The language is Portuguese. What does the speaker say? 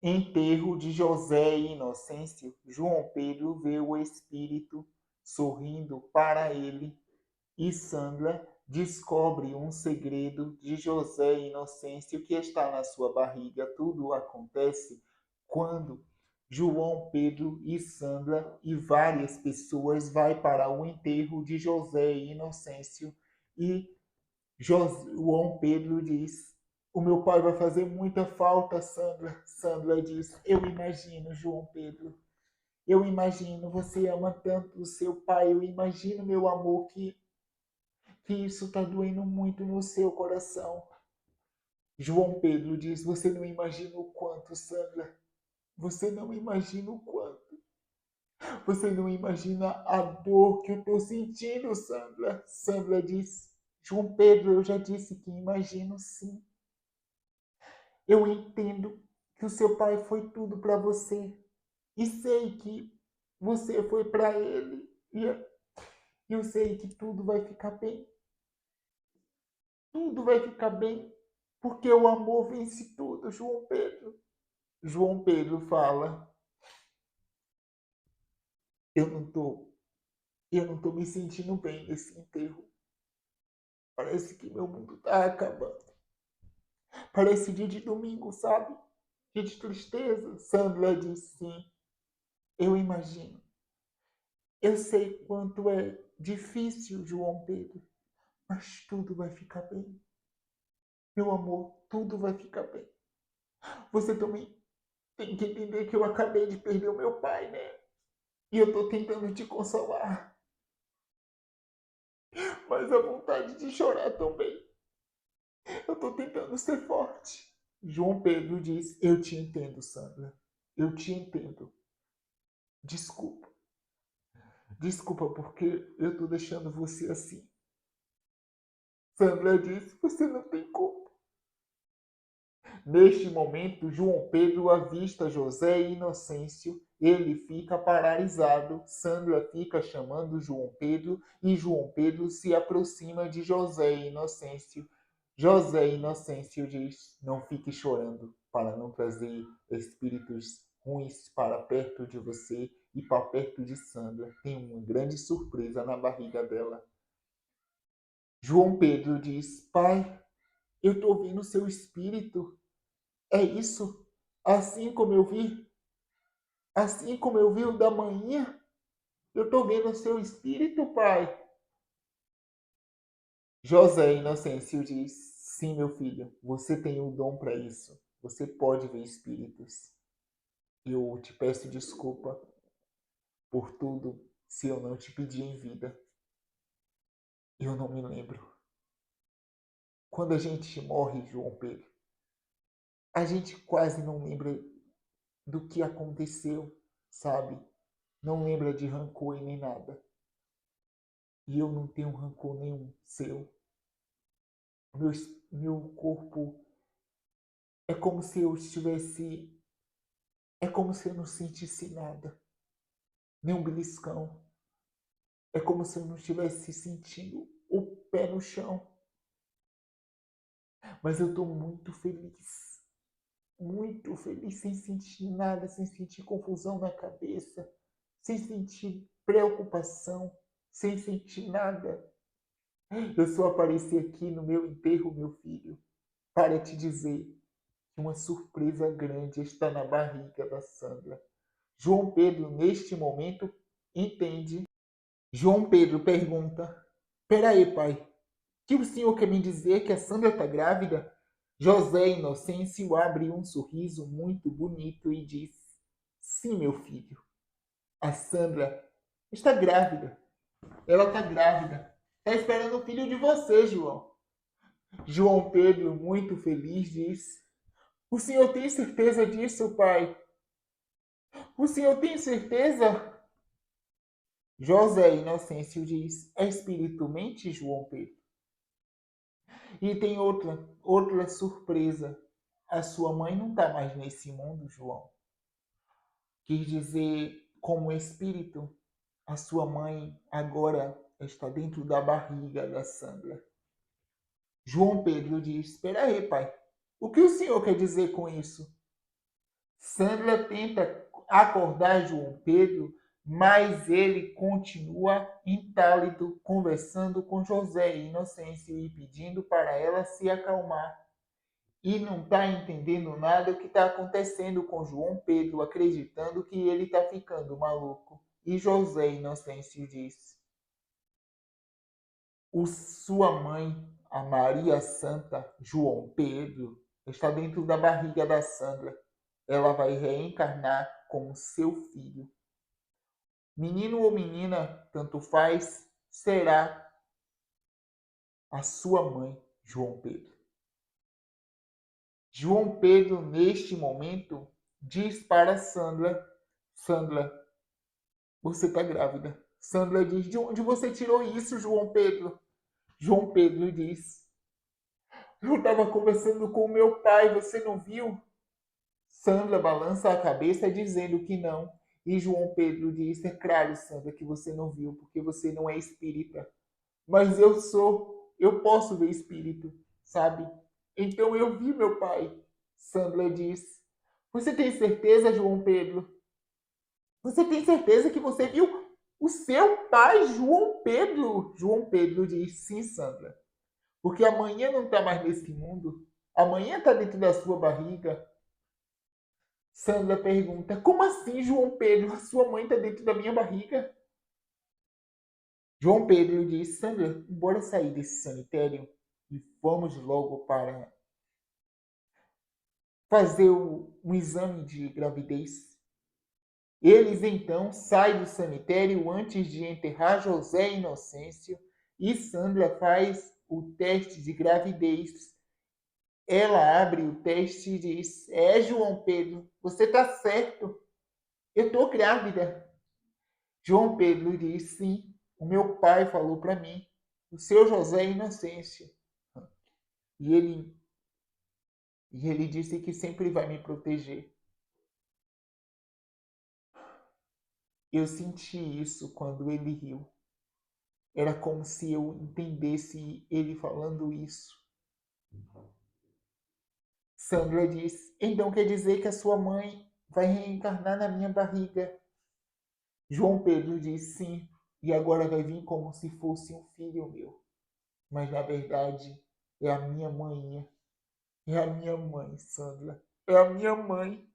Enterro de José Inocêncio. João Pedro vê o espírito sorrindo para ele e Sandra descobre um segredo de José Inocêncio que está na sua barriga. Tudo acontece quando João Pedro e Sandra e várias pessoas vai para o enterro de José Inocêncio e João Pedro diz: o meu pai vai fazer muita falta, Sandra. Sandra diz: eu imagino, João Pedro. Eu imagino, você ama tanto o seu pai. Eu imagino, meu amor, que isso está doendo muito no seu coração. João Pedro diz: você não imagina o quanto, Sandra. Você não imagina o quanto. Você não imagina a dor que eu estou sentindo, Sandra. Sandra diz: João Pedro, eu já disse que imagino sim. Eu entendo que o seu pai foi tudo para você. E sei que você foi para ele. E eu sei que tudo vai ficar bem. Tudo vai ficar bem. Porque o amor vence tudo, João Pedro. João Pedro fala: eu não tô, eu não tô me sentindo bem nesse enterro. Parece que meu mundo tá acabando. Parece dia de domingo, sabe? Dia de tristeza. Sandra disse sim. Eu imagino. Eu sei quanto é difícil, João Pedro, mas tudo vai ficar bem. Meu amor, tudo vai ficar bem. Você também tem que entender que eu acabei de perder o meu pai, né? E eu tô tentando te consolar, mas a vontade de chorar também. Eu tô tentando ser forte. João Pedro diz: eu te entendo, Sandra. Eu te entendo. Desculpa. Desculpa porque eu tô deixando você assim. Sandra disse: você não tem culpa. Neste momento, João Pedro avista José Inocêncio. Ele fica paralisado. Sandra fica chamando João Pedro e João Pedro se aproxima de José Inocêncio. José Inocêncio diz: não fique chorando para não trazer espíritos ruins para perto de você e para perto de Sandra. Tem uma grande surpresa na barriga dela. João Pedro diz: pai, eu estou vendo seu espírito. É isso? Assim como eu vi, assim como eu vi o da manhã, eu estou vendo o seu espírito, pai. José Inocêncio diz: sim, meu filho, você tem o dom para isso. Você pode ver espíritos. Eu te peço desculpa por tudo se eu não te pedi em vida. Eu não me lembro. Quando a gente morre, João Pedro, a gente quase não lembra do que aconteceu, sabe? Não lembra de rancor e nem nada. E eu não tenho rancor nenhum seu. Meu, meu corpo é como se eu estivesse. É como se eu não sentisse nada, nem um beliscão. É como se eu não estivesse sentindo o pé no chão. Mas eu estou muito feliz, sem sentir nada, sem sentir confusão na cabeça, sem sentir preocupação, sem sentir nada. Eu só apareci aqui no meu enterro, meu filho, para te dizer que uma surpresa grande está na barriga da Sandra. João Pedro, neste momento, entende. João Pedro pergunta: peraí, pai, que o senhor quer me dizer que a Sandra está grávida? José Inocêncio abre um sorriso muito bonito e diz: sim, meu filho, a Sandra está grávida. Ela está grávida. Está esperando o filho de você, João. João Pedro, muito feliz, diz: o senhor tem certeza disso, pai? O senhor tem certeza? José Inocêncio diz: é espiritualmente, João Pedro. E tem outra surpresa. A sua mãe não está mais nesse mundo, João. Quis dizer, como espírito, a sua mãe agora está dentro da barriga da Sandra. João Pedro diz: espera aí, pai. O que o senhor quer dizer com isso? Sandra tenta acordar João Pedro, mas ele continua intálido, conversando com José e Inocêncio e pedindo para ela se acalmar. E não está entendendo nada o que está acontecendo com João Pedro, acreditando que ele está ficando maluco. E José Inocêncio diz: sua mãe, a Maria Santa, João Pedro, está dentro da barriga da Sandra. Ela vai reencarnar como seu filho. Menino ou menina, tanto faz, será a sua mãe, João Pedro. João Pedro, neste momento, diz para Sandra: Sandra, você está grávida. Sandra diz: de onde você tirou isso, João Pedro? João Pedro diz: eu estava conversando com meu pai, você não viu? Sandra balança a cabeça dizendo que não. E João Pedro diz: é claro, Sandra, que você não viu, porque você não é espírita. Mas eu sou, eu posso ver espírito, sabe? Então eu vi meu pai. Sandra diz: você tem certeza, João Pedro? Você tem certeza que você viu o seu pai, João Pedro? João Pedro diz: sim, Sandra. Porque amanhã não está mais nesse mundo. Amanhã está dentro da sua barriga. Sandra pergunta: como assim, João Pedro? A sua mãe está dentro da minha barriga? João Pedro diz: Sandra, bora sair desse cemitério e vamos logo para fazer um exame de gravidez. Eles então saem do cemitério antes de enterrar José Inocêncio e Sandra faz o teste de gravidez. Ela abre o teste e diz: é, João Pedro, você está certo. Eu estou grávida. João Pedro diz: sim, o meu pai falou para mim. O seu José Inocêncio. E ele, e ele disse que sempre vai me proteger. Eu senti isso quando ele riu. Era como se eu entendesse ele falando isso. Sandra diz: então quer dizer que a sua mãe vai reencarnar na minha barriga? João Pedro diz: sim, e agora vai vir como se fosse um filho meu. Mas na verdade é a minha mãe. É a minha mãe, Sandra. É a minha mãe.